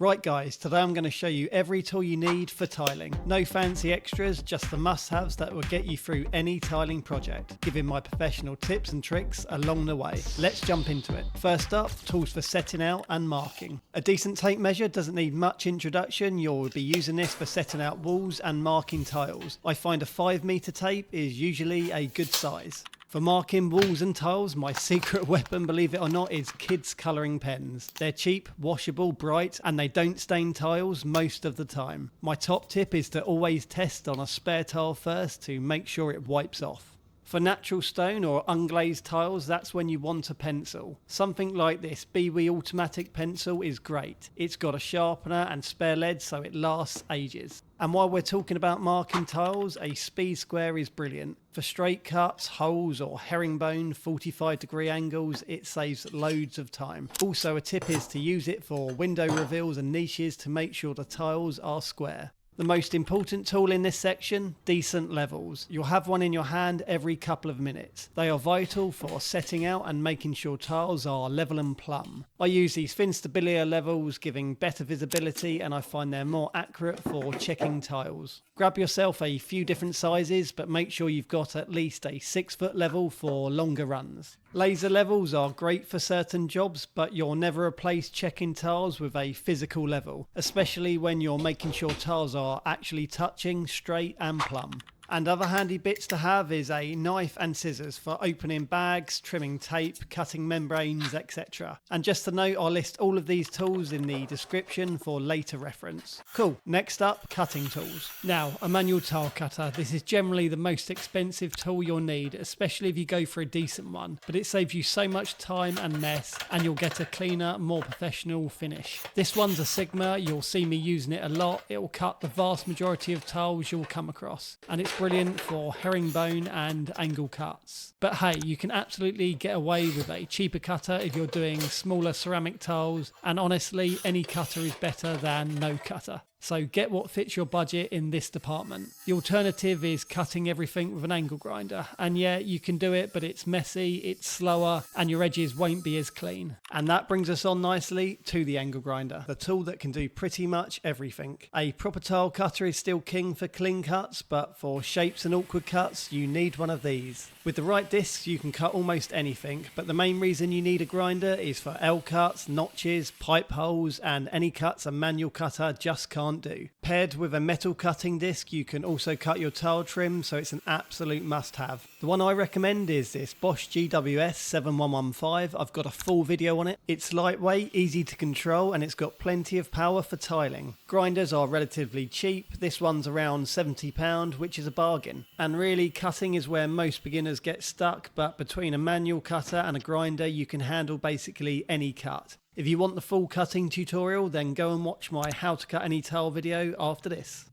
Right guys, today I'm going to show you every tool you need for tiling. No fancy extras, just the must-haves that will get you through any tiling project, giving my professional tips and tricks along the way. Let's jump into it. First up, tools for setting out and marking. A decent tape measure doesn't need much introduction. You'll be using this for setting out walls and marking tiles. I find a 5 meter tape is usually a good size. For marking walls and tiles, my secret weapon, believe it or not, is kids' colouring pens. They're cheap, washable, bright, and they don't stain tiles most of the time. My top tip is to always test on a spare tile first to make sure it wipes off. For natural stone or unglazed tiles, that's when you want a pencil. Something like this BW automatic pencil is great. It's got a sharpener and spare lead so it lasts ages. And while we're talking about marking tiles, a speed square is brilliant. For straight cuts, holes or herringbone 45-degree angles, it saves loads of time. Also a tip is to use it for window reveals and niches to make sure the tiles are square. The most important tool in this section, decent levels. You'll have one in your hand every couple of minutes. They are vital for setting out and making sure tiles are level and plumb. I use these thin stability levels, giving better visibility, and I find they're more accurate for checking tiles. Grab yourself a few different sizes, but make sure you've got at least a 6-foot level for longer runs. Laser levels are great for certain jobs, but you'll never replace checking tiles with a physical level, especially when you're making sure tiles are actually touching, straight and plumb. And other handy bits to have is a knife and scissors for opening bags, trimming tape, cutting membranes, etc. And just to note, I'll list all of these tools in the description for later reference. Cool, next up, cutting tools. Now, a manual tile cutter. This is generally the most expensive tool you'll need, especially if you go for a decent one, but it saves you so much time and mess, and you'll get a cleaner, more professional finish. This one's a Sigma, you'll see me using it a lot. It will cut the vast majority of tiles you'll come across, and it's brilliant for herringbone and angle cuts. But hey, you can absolutely get away with a cheaper cutter if you're doing smaller ceramic tiles, and honestly, any cutter is better than no cutter. So get what fits your budget in this department. The alternative is cutting everything with an angle grinder. And yeah, you can do it, but it's messy, it's slower, and your edges won't be as clean. And that brings us on nicely to the angle grinder, the tool that can do pretty much everything. A proper tile cutter is still king for clean cuts, but for shapes and awkward cuts, you need one of these. With the right discs, you can cut almost anything, but the main reason you need a grinder is for L cuts, notches, pipe holes, and any cuts a manual cutter just can't do. Paired with a metal cutting disc, you can also cut your tile trim, so it's an absolute must-have. The one I recommend is this Bosch GWS 7115. I've got a full video on it. It's lightweight, easy to control, and it's got plenty of power for tiling. Grinders are relatively cheap. This one's around £70, which is a bargain. And really, cutting is where most beginners get stuck, but between a manual cutter and a grinder, you can handle basically any cut. If you want the full cutting tutorial, then go and watch my how to cut any tile video after this.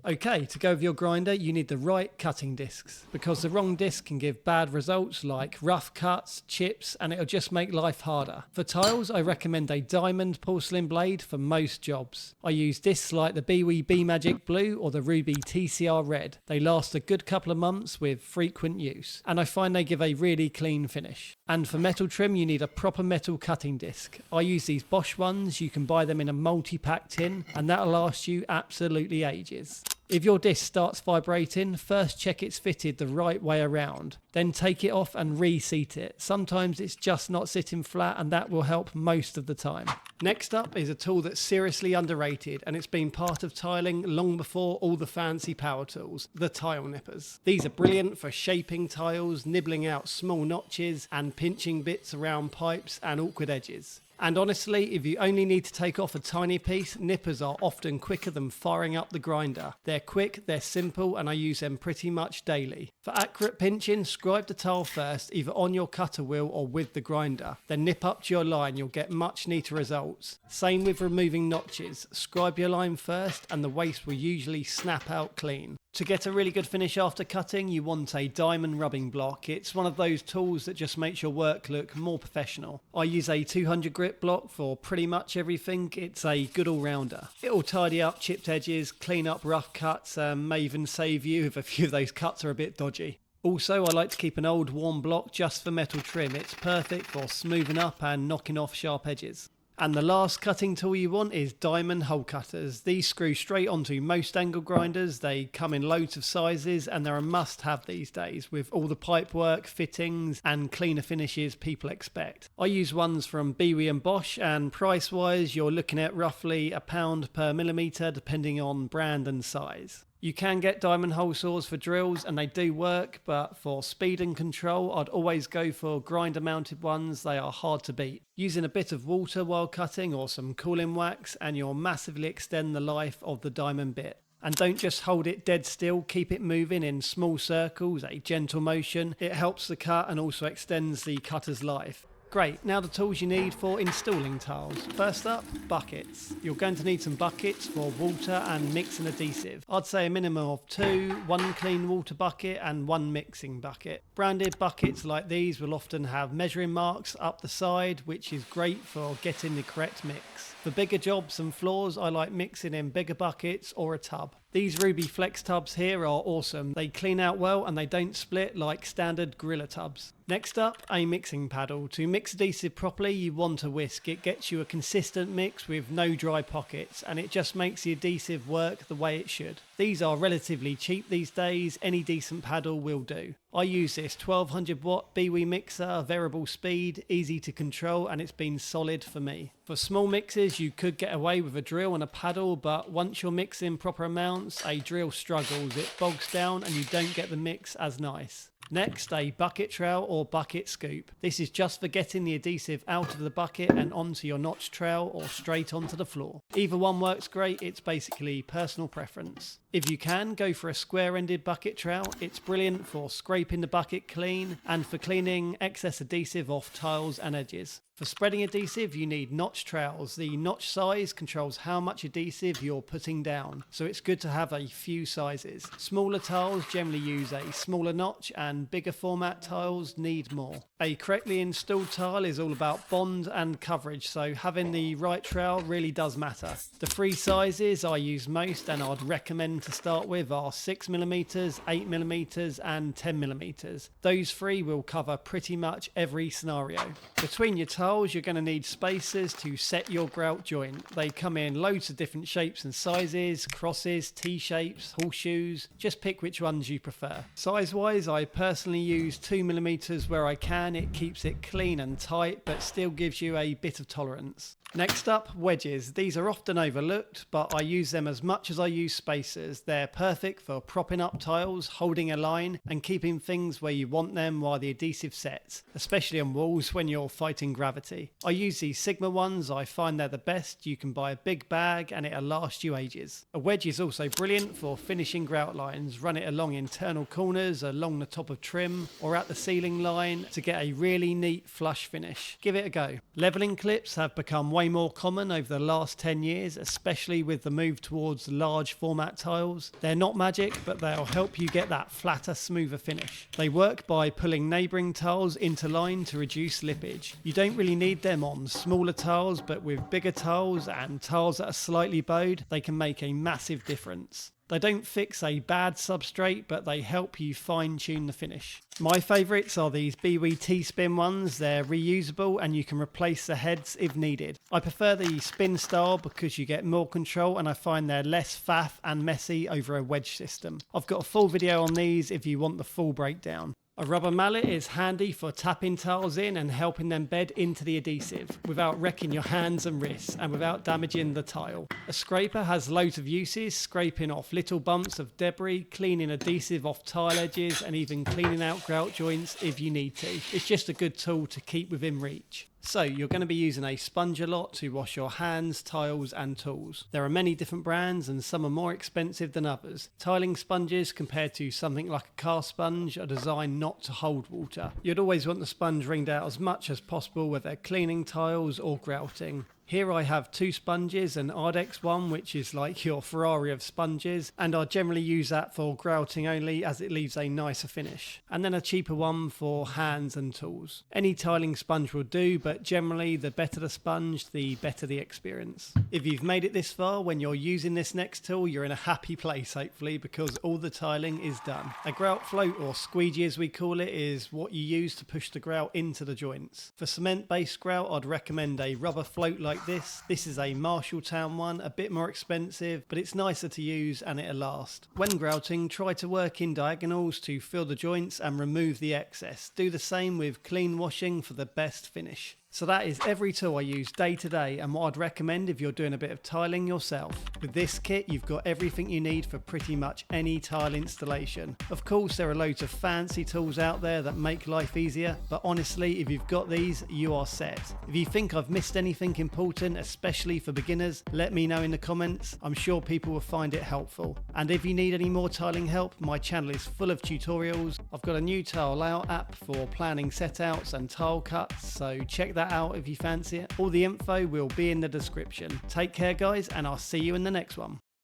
Okay, to go with your grinder, you need the right cutting discs, because the wrong disc can give bad results like rough cuts, chips, and it'll just make life harder. For tiles, I recommend a diamond porcelain blade for most jobs. I use discs like the BW B Magic Blue or the Ruby TCR Red. They last a good couple of months with frequent use, and I find they give a really clean finish. And for metal trim, you need a proper metal cutting disc. I use these Bosch ones. You can buy them in a multi-pack tin, and that'll last you absolutely ages. If your disc starts vibrating, first check it's fitted the right way around. Then take it off and reseat it. Sometimes it's just not sitting flat, and that will help most of the time. Next up is a tool that's seriously underrated, and it's been part of tiling long before all the fancy power tools, the tile nippers. These are brilliant for shaping tiles, nibbling out small notches, and pinching bits around pipes and awkward edges. And honestly, if you only need to take off a tiny piece, nippers are often quicker than firing up the grinder. They're quick, they're simple, and I use them pretty much daily. For accurate pinching, scribe the tile first, either on your cutter wheel or with the grinder. Then nip up to your line, you'll get much neater results. Same with removing notches. Scribe your line first, and the waste will usually snap out clean. To get a really good finish after cutting, you want a diamond rubbing block. It's one of those tools that just makes your work look more professional. I use a 200 grit block for pretty much everything. It's a good all-rounder. It'll tidy up chipped edges, clean up rough cuts, and may even save you if a few of those cuts are a bit dodgy. Also, I like to keep an old warm block just for metal trim. It's perfect for smoothing up and knocking off sharp edges. And the last cutting tool you want is diamond hole cutters. These screw straight onto most angle grinders. They come in loads of sizes and they're a must-have these days with all the pipe work, fittings and cleaner finishes people expect. I use ones from Biwi and Bosch, and price-wise you're looking at roughly £1 per millimetre depending on brand and size. You can get diamond hole saws for drills and they do work, but for speed and control I'd always go for grinder mounted ones. They are hard to beat. Using a bit of water while cutting or some cooling wax and you'll massively extend the life of the diamond bit. And don't just hold it dead still, keep it moving in small circles, a gentle motion. It helps the cut and also extends the cutter's life. Great, now the tools you need for installing tiles. First up, buckets. You're going to need some buckets for water and mixing adhesive. I'd say a minimum of 2, one clean water bucket and one mixing bucket. Branded buckets like these will often have measuring marks up the side, which is great for getting the correct mix. For bigger jobs and floors, I like mixing in bigger buckets or a tub. These Ruby Flex tubs here are awesome. They clean out well and they don't split like standard Gorilla tubs. Next up, a mixing paddle. To mix adhesive properly, you want a whisk. It gets you a consistent mix with no dry pockets and it just makes the adhesive work the way it should. These are relatively cheap these days. Any decent paddle will do. I use this 1200 watt Biwi mixer, variable speed, easy to control, and it's been solid for me. For small mixes you could get away with a drill and a paddle, but once you're mixing proper amounts, a drill struggles. It bogs down and you don't get the mix as nice. Next, a bucket trowel or bucket scoop. This is just for getting the adhesive out of the bucket and onto your notch trowel or straight onto the floor. Either one works great, it's basically personal preference. If you can, go for a square-ended bucket trowel. It's brilliant for scraping the bucket clean and for cleaning excess adhesive off tiles and edges. For spreading adhesive, you need notch trowels. The notch size controls how much adhesive you're putting down, so it's good to have a few sizes. Smaller tiles generally use a smaller notch and bigger format tiles need more. A correctly installed tile is all about bond and coverage, so having the right trowel really does matter. The 3 sizes I use most and I'd recommend to start with are 6mm, 8mm and 10mm. Those 3 will cover pretty much every scenario. Between your tiles you're going to need spacers to set your grout joint. They come in loads of different shapes and sizes, crosses, T-shapes, horseshoes. Just pick which ones you prefer. Size wise I personally use 2mm where I can. It keeps it clean and tight but still gives you a bit of tolerance. Next up, wedges. These are often overlooked, but I use them as much as I use spacers. They're perfect for propping up tiles, holding a line, and keeping things where you want them while the adhesive sets, especially on walls when you're fighting gravity. I use these Sigma ones. I find they're the best. You can buy a big bag and it'll last you ages. A wedge is also brilliant for finishing grout lines. Run it along internal corners, along the top of trim, or at the ceiling line to get a really neat flush finish. Give it a go. Leveling clips have become way more common over the last 10 years, especially with the move towards large format tiles. They're not magic, but they'll help you get that flatter, smoother finish. They work by pulling neighbouring tiles into line to reduce slippage. You don't really need them on smaller tiles, but with bigger tiles and tiles that are slightly bowed, they can make a massive difference. They don't fix a bad substrate, but they help you fine-tune the finish. My favourites are these Biwi T-spin ones. They're reusable and you can replace the heads if needed. I prefer the spin style because you get more control and I find they're less faff and messy over a wedge system. I've got a full video on these if you want the full breakdown. A rubber mallet is handy for tapping tiles in and helping them bed into the adhesive without wrecking your hands and wrists and without damaging the tile. A scraper has loads of uses, scraping off little bumps of debris, cleaning adhesive off tile edges and even cleaning out grout joints if you need to. It's just a good tool to keep within reach. So you're going to be using a sponge a lot to wash your hands, tiles and tools. There are many different brands and some are more expensive than others. Tiling sponges compared to something like a car sponge are designed not to hold water. You'd always want the sponge wringed out as much as possible whether cleaning tiles or grouting. Here I have 2 sponges, an Ardex one which is like your Ferrari of sponges, and I generally use that for grouting only as it leaves a nicer finish, and then a cheaper one for hands and tools. Any tiling sponge will do, but generally the better the sponge the better the experience. If you've made it this far, when you're using this next tool you're in a happy place hopefully because all the tiling is done. A grout float, or squeegee as we call it, is what you use to push the grout into the joints. For cement based grout I'd recommend a rubber float like like this. This is a Marshalltown one, a bit more expensive, but it's nicer to use and it'll last. When grouting, try to work in diagonals to fill the joints and remove the excess. Do the same with clean washing for the best finish. So that is every tool I use day to day and what I'd recommend if you're doing a bit of tiling yourself. With this kit, you've got everything you need for pretty much any tile installation. Of course, there are loads of fancy tools out there that make life easier, but honestly, if you've got these, you are set. If you think I've missed anything important, especially for beginners, let me know in the comments. I'm sure people will find it helpful. And if you need any more tiling help, my channel is full of tutorials. I've got a new tile layout app for planning setouts and tile cuts, so check that out if you fancy it. All the info will be in the description. Take care guys, and I'll see you in the next one.